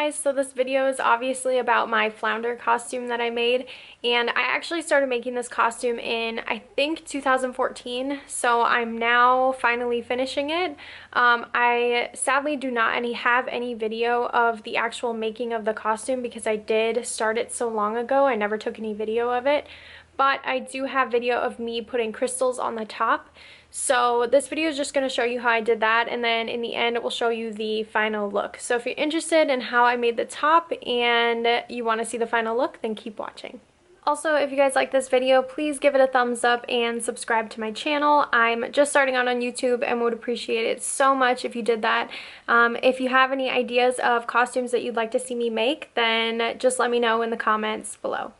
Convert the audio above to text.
guys, so this video is obviously about my flounder costume that I made, and I actually started making this costume in I think 2014, so I'm now finally finishing it. I sadly do not have any video of the actual making of the costume because I did start it so long ago. I never took any video of it, but I do have video of me putting crystals on the top. So this video is just going to show you how I did that, and then in the end it will show you the final look. So if you're interested in how I made the top and you want to see the final look, then keep watching. Also, if you guys like this video, please give it a thumbs up and subscribe to my channel. I'm just starting out on YouTube and would appreciate it so much if you did that. If you have any ideas of costumes that you'd like to see me make, then just let me know in the comments below.